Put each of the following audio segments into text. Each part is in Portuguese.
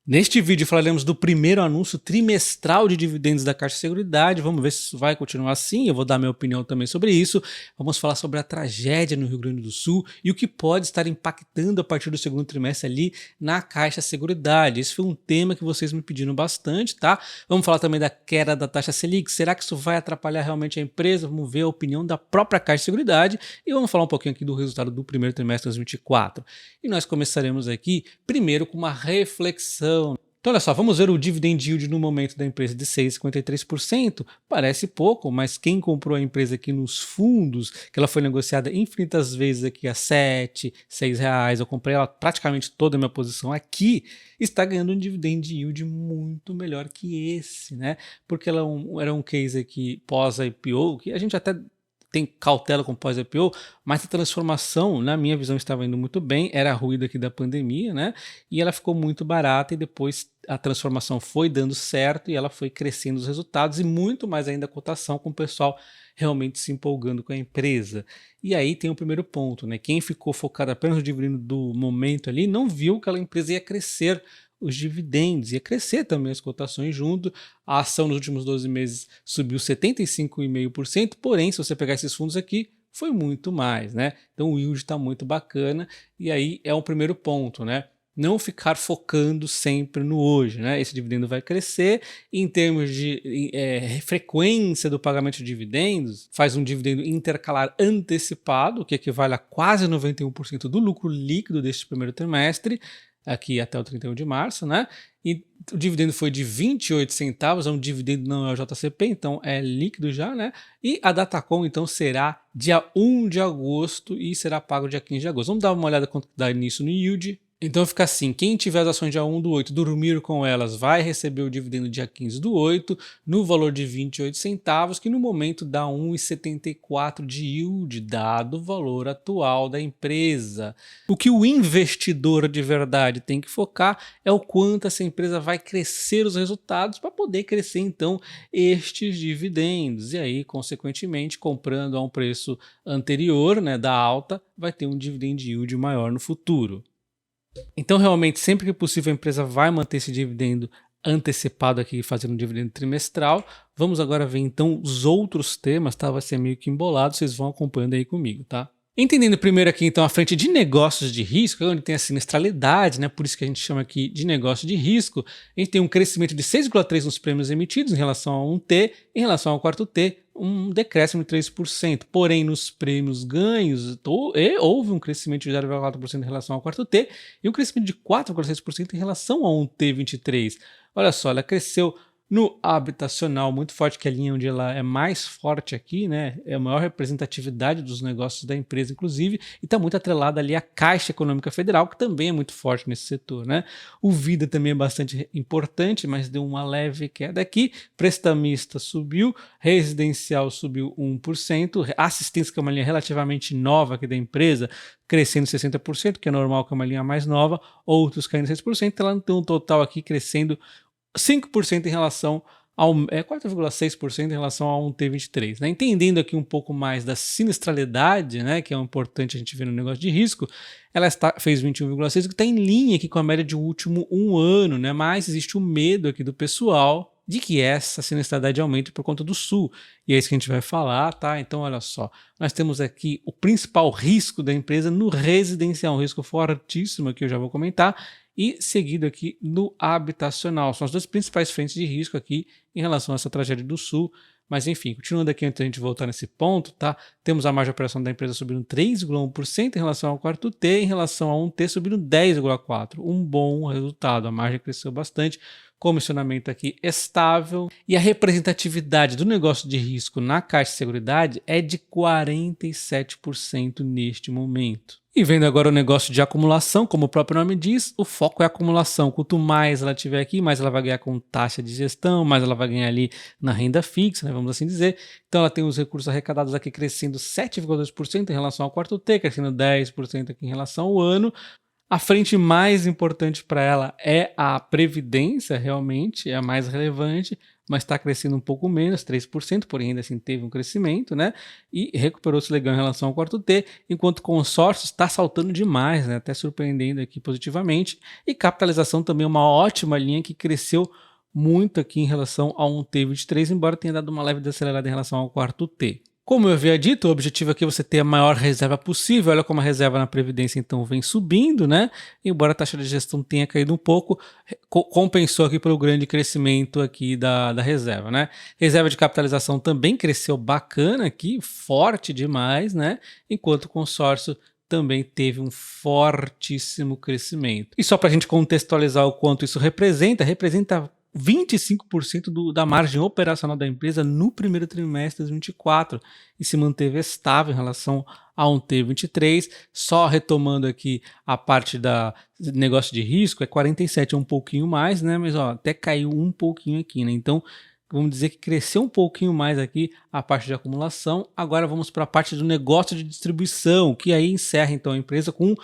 Neste vídeo falaremos do primeiro anúncio trimestral de dividendos da Caixa Seguridade. Vamos ver se isso vai continuar assim, eu vou dar minha opinião também sobre isso. Vamos falar sobre a tragédia no Rio Grande do Sul e o que pode estar impactando a partir do segundo trimestre ali na Caixa Seguridade. Esse foi um tema que vocês me pediram bastante, tá? Vamos falar também da queda da taxa Selic. Será que isso vai atrapalhar realmente a empresa? Vamos ver a opinião da própria Caixa Seguridade e vamos falar um pouquinho aqui do resultado do primeiro trimestre de 2024. E nós começaremos aqui primeiro com uma reflexão. Então, olha só, vamos ver o dividend yield no momento da empresa de 6,53%. Parece pouco, mas quem comprou a empresa aqui nos fundos, que ela foi negociada infinitas vezes aqui a 7, 6 reais, eu comprei ela praticamente toda a minha posição aqui, está ganhando um dividend yield muito melhor que esse, né? Porque ela era um case aqui pós-IPO, que a gente até tem cautela com pós-IPO, mas a transformação, na minha visão, estava indo muito bem, era ruído aqui da pandemia, né? E ela ficou muito barata e depois a transformação foi dando certo e ela foi crescendo os resultados e muito mais ainda a cotação com o pessoal realmente se empolgando com a empresa. E aí tem o primeiro ponto, né? Quem ficou focado apenas no dividendo do momento ali não viu que aquela empresa ia crescer os dividendos, ia crescer também as cotações junto. A ação nos últimos 12 meses subiu 75,5%, porém, se você pegar esses fundos aqui, foi muito mais, né? Então o yield está muito bacana e aí é um primeiro ponto, né? Não ficar focando sempre no hoje, né? Esse dividendo vai crescer em termos de frequência do pagamento de dividendos, faz um dividendo intercalar antecipado, que equivale a quase 91% do lucro líquido deste primeiro trimestre, aqui até o 31 de março, né? E o dividendo foi de 28 centavos, é um dividendo não é o JCP, então é líquido já, né? E a Datacom, então, será dia 1 de agosto e será pago dia 15 de agosto. Vamos dar uma olhada quanto dá início no yield. Então fica assim, quem tiver as ações dia 1 do 8, dormir com elas, vai receber o dividendo dia 15 do 8, no valor de 28 centavos, que no momento dá 1,74 de yield, dado o valor atual da empresa. O que o investidor de verdade tem que focar é o quanto essa empresa vai crescer os resultados para poder crescer então estes dividendos. E aí, consequentemente, comprando a um preço anterior, né, da alta, vai ter um dividend yield maior no futuro. Então, realmente, sempre que possível, a empresa vai manter esse dividendo antecipado aqui, fazendo um dividendo trimestral. Vamos agora ver, então, os outros temas, tá? Vai ser meio que embolado, vocês vão acompanhando aí comigo, tá? Entendendo primeiro aqui, então, a frente de negócios de risco, onde tem a sinistralidade, né? Por isso que a gente chama aqui de negócio de risco. A gente tem um crescimento de 6,3% nos prêmios emitidos em relação a 1T, em relação ao quarto T, um decréscimo de 3%. Porém, nos prêmios ganhos, houve um crescimento de 0,4% em relação ao quarto T e um crescimento de 4,6% em relação a 1T23. Olha só, ela cresceu no habitacional muito forte, que é a linha onde ela é mais forte aqui, né? É a maior representatividade dos negócios da empresa, inclusive, e está muito atrelada ali à Caixa Econômica Federal, que também é muito forte nesse setor, né? O Vida também é bastante importante, mas deu uma leve queda aqui. Prestamista subiu, residencial subiu 1%, assistência, que é uma linha relativamente nova aqui da empresa, crescendo 60%, que é normal, que é uma linha mais nova, outros caindo 6%, ela tem um total aqui crescendo 5% em relação ao 4,6% em relação a um T23, né? Entendendo aqui um pouco mais da sinistralidade, né, que é importante a gente ver no negócio de risco, ela fez 21,6%, que está em linha aqui com a média de último um ano, né? Mas existe o medo aqui do pessoal de que essa sinistralidade aumente por conta do Sul. E é isso que a gente vai falar, tá? Então, olha só, nós temos aqui o principal risco da empresa no residencial, um risco fortíssimo que eu já vou comentar, e seguido aqui no habitacional. São as duas principais frentes de risco aqui em relação a essa tragédia do Sul. Mas enfim, continuando aqui antes da gente voltar nesse ponto, tá? Temos a margem de operação da empresa subindo 3,1% em relação ao quarto T, em relação a 1T subindo 10,4%. Um bom resultado, a margem cresceu bastante, comissionamento aqui estável e a representatividade do negócio de risco na Caixa de Seguridade é de 47% neste momento. E vendo agora o negócio de acumulação, como o próprio nome diz, o foco é a acumulação. Quanto mais ela tiver aqui, mais ela vai ganhar com taxa de gestão, mais ela vai ganhar ali na renda fixa, né, vamos assim dizer. Então ela tem os recursos arrecadados aqui crescendo 7,2% em relação ao quarto T, crescendo 10% aqui em relação ao ano. A frente mais importante para ela é a previdência, realmente, é a mais relevante, mas está crescendo um pouco menos, 3%, porém ainda assim teve um crescimento, né? E recuperou-se legal em relação ao quarto T, enquanto consórcios está saltando demais, né? Até surpreendendo aqui positivamente. E capitalização também é uma ótima linha que cresceu muito aqui em relação ao 1T23, embora tenha dado uma leve desacelerada em relação ao quarto T. Como eu havia dito, o objetivo aqui é você ter a maior reserva possível. Olha como a reserva na Previdência então vem subindo, né? Embora a taxa de gestão tenha caído um pouco, compensou aqui pelo grande crescimento aqui da reserva, né? Reserva de capitalização também cresceu bacana aqui, forte demais, né? Enquanto o consórcio também teve um fortíssimo crescimento. E só para a gente contextualizar o quanto isso representa 25% da margem operacional da empresa no primeiro trimestre de 2024 e se manteve estável em relação a 1T23. Só retomando aqui a parte da negócio de risco, é 47, é um pouquinho mais, né? Mas ó, até caiu um pouquinho aqui, né? Então, vamos dizer que cresceu um pouquinho mais aqui a parte de acumulação. Agora vamos para a parte do negócio de distribuição, que aí encerra então a empresa com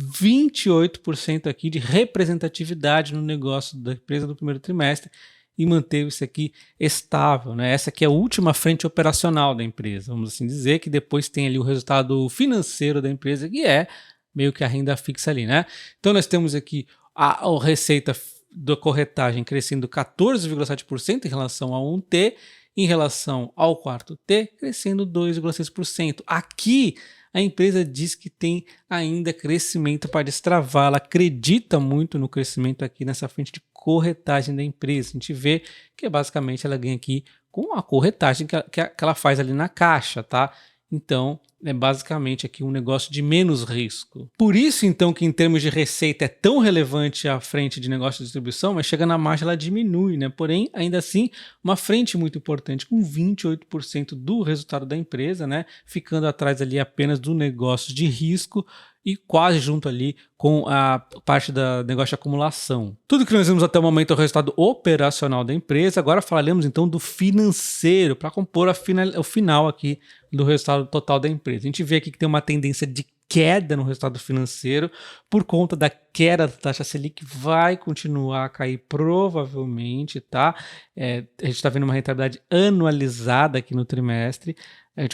28% aqui de representatividade no negócio da empresa do primeiro trimestre e manteve isso aqui estável, né? Essa aqui é a última frente operacional da empresa, vamos assim dizer, que depois tem ali o resultado financeiro da empresa, que é meio que a renda fixa ali, né? Então nós temos aqui a receita da corretagem crescendo 14,7% em relação a 1T, em relação ao quarto T, crescendo 2,6%. Aqui a empresa diz que tem ainda crescimento para destravar, ela acredita muito no crescimento aqui nessa frente de corretagem da empresa. A gente vê que basicamente ela ganha aqui com a corretagem que ela faz ali na caixa, tá? Então, é basicamente aqui um negócio de menos risco. Por isso, então, que em termos de receita é tão relevante a frente de negócio de distribuição, mas chega na margem ela diminui, né? Porém, ainda assim, uma frente muito importante, com 28% do resultado da empresa, né? Ficando atrás ali apenas do negócio de risco e quase junto ali com a parte da negócio de acumulação. Tudo que nós vimos até o momento é o resultado operacional da empresa. Agora falaremos então do financeiro, para compor o final aqui do resultado total da empresa. A gente vê aqui que tem uma tendência de queda no resultado financeiro por conta da queda da taxa Selic, vai continuar a cair provavelmente, tá? A gente está vendo uma rentabilidade anualizada aqui no trimestre.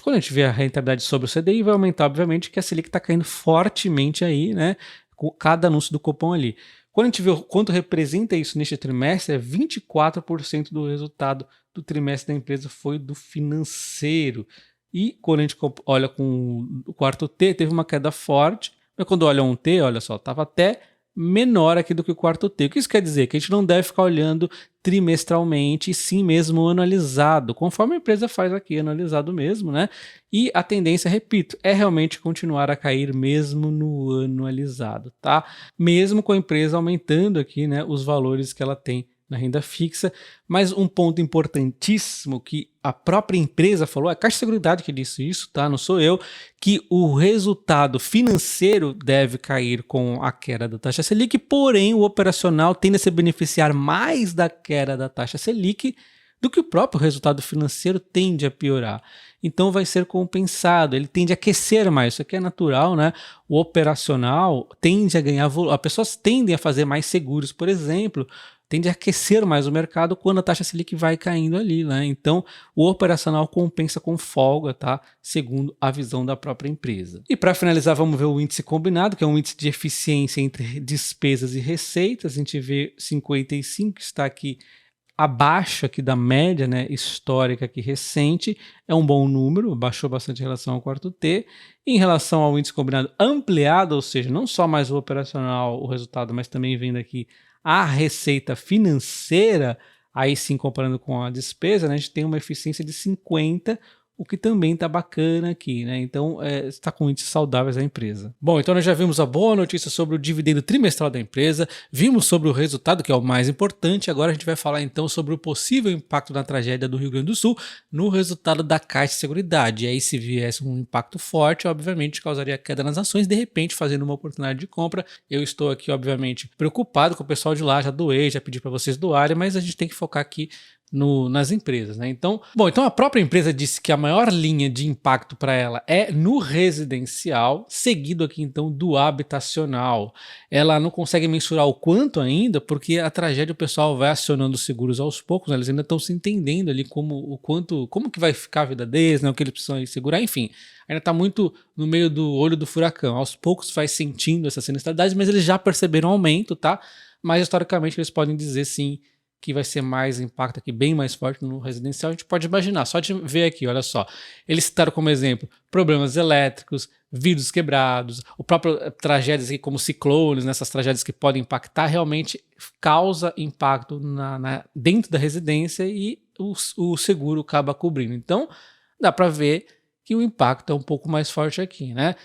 Quando a gente vê a rentabilidade sobre o CDI, vai aumentar, obviamente, que a Selic está caindo fortemente aí, né? Com cada anúncio do Copom ali. Quando a gente vê o quanto representa isso neste trimestre, 24% do resultado do trimestre da empresa foi do financeiro. E quando a gente olha com o quarto T, teve uma queda forte, mas quando olha um T, olha só, estava até menor aqui do que o quarto T. O que isso quer dizer? Que a gente não deve ficar olhando trimestralmente, e sim mesmo anualizado, conforme a empresa faz aqui, anualizado mesmo, né? E a tendência, repito, é realmente continuar a cair mesmo no anualizado, tá? Mesmo com a empresa aumentando aqui, né, os valores que ela tem na renda fixa, mas um ponto importantíssimo que a própria empresa falou, a Caixa de Seguridade que disse isso, tá? Não sou eu, que o resultado financeiro deve cair com a queda da taxa Selic, porém o operacional tende a se beneficiar mais da queda da taxa Selic do que o próprio resultado financeiro tende a piorar. Então vai ser compensado, ele tende a aquecer mais, isso aqui é natural, né? O operacional tende a ganhar volume, as pessoas tendem a fazer mais seguros, por exemplo, tende a aquecer mais o mercado quando a taxa Selic vai caindo ali, né? Então, o operacional compensa com folga, tá? Segundo a visão da própria empresa. E para finalizar, vamos ver o índice combinado, que é um índice de eficiência entre despesas e receitas. A gente vê 55, está aqui abaixo aqui da média, né, histórica aqui recente, é um bom número, baixou bastante em relação ao quarto T. Em relação ao índice combinado ampliado, ou seja, não só mais o operacional, o resultado, mas também vendo aqui a receita financeira, aí sim comparando com a despesa, né, a gente tem uma eficiência de 50, o que também está bacana aqui, né? Então, está com índices saudáveis a empresa. Bom, então nós já vimos a boa notícia sobre o dividendo trimestral da empresa, vimos sobre o resultado, que é o mais importante, agora a gente vai falar então sobre o possível impacto da tragédia do Rio Grande do Sul no resultado da Caixa de Seguridade. E aí, se viesse um impacto forte, obviamente causaria queda nas ações, de repente fazendo uma oportunidade de compra. Eu estou aqui, obviamente, preocupado com o pessoal de lá, já doei, já pedi para vocês doarem, mas a gente tem que focar aqui nas empresas, né? Então a própria empresa disse que a maior linha de impacto para ela é no residencial, seguido aqui então do habitacional. Ela não consegue mensurar o quanto ainda, porque a tragédia o pessoal vai acionando os seguros aos poucos, né? Eles ainda estão se entendendo ali como que vai ficar a vida deles, né? O que eles precisam segurar, enfim. Ainda está muito no meio do olho do furacão. Aos poucos vai sentindo essa sinistralidade, mas eles já perceberam aumento, tá? Mas historicamente eles podem dizer sim que vai ser mais impacto aqui, bem mais forte no residencial. A gente pode imaginar, só de ver aqui, olha só. Eles citaram como exemplo problemas elétricos, vidros quebrados, o próprio tragédias aqui como ciclones, nessas tragédias que podem impactar, realmente causa impacto dentro da residência e o seguro acaba cobrindo. Então, dá para ver que o impacto é um pouco mais forte aqui, né?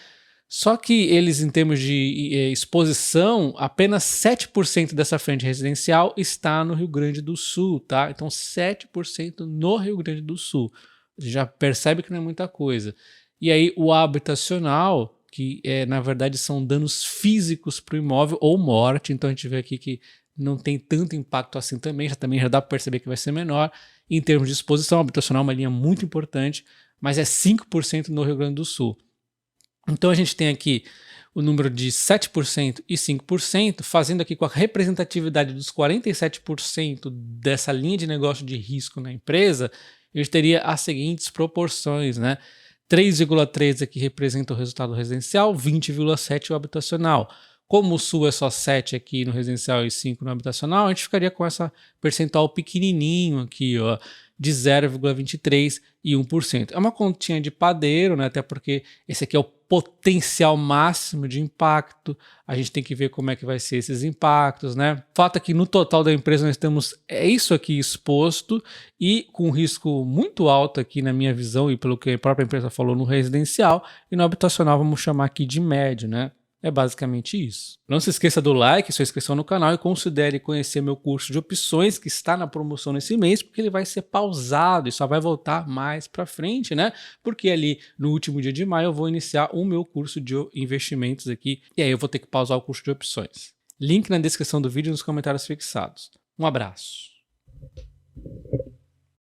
Só que eles, em termos de exposição, apenas 7% dessa frente residencial está no Rio Grande do Sul, tá? Então 7% no Rio Grande do Sul. Já percebe que não é muita coisa. E aí o habitacional, que na verdade são danos físicos para o imóvel ou morte, então a gente vê aqui que não tem tanto impacto assim também já dá para perceber que vai ser menor. Em termos de exposição, o habitacional é uma linha muito importante, mas é 5% no Rio Grande do Sul. Então a gente tem aqui o número de 7% e 5%, fazendo aqui com a representatividade dos 47% dessa linha de negócio de risco na empresa, a gente teria as seguintes proporções, né? 3,3 aqui representa o resultado residencial, 20,7 o habitacional. Como o Sul é só 7 aqui no residencial e 5 no habitacional, a gente ficaria com essa percentual pequenininho aqui, ó, de 0,23 e 1%. É uma continha de padeiro, né? Até porque esse aqui é o potencial máximo de impacto. A gente tem que ver como é que vai ser esses impactos, né? Fato é que no total da empresa nós temos isso aqui exposto e com risco muito alto aqui na minha visão e pelo que a própria empresa falou no residencial, e no habitacional vamos chamar aqui de médio, né? É basicamente isso. Não se esqueça do like, sua inscrição no canal e considere conhecer meu curso de opções que está na promoção nesse mês, porque ele vai ser pausado e só vai voltar mais para frente, né? Porque ali no último dia de maio eu vou iniciar o meu curso de investimentos aqui e aí eu vou ter que pausar o curso de opções. Link na descrição do vídeo e nos comentários fixados. Um abraço.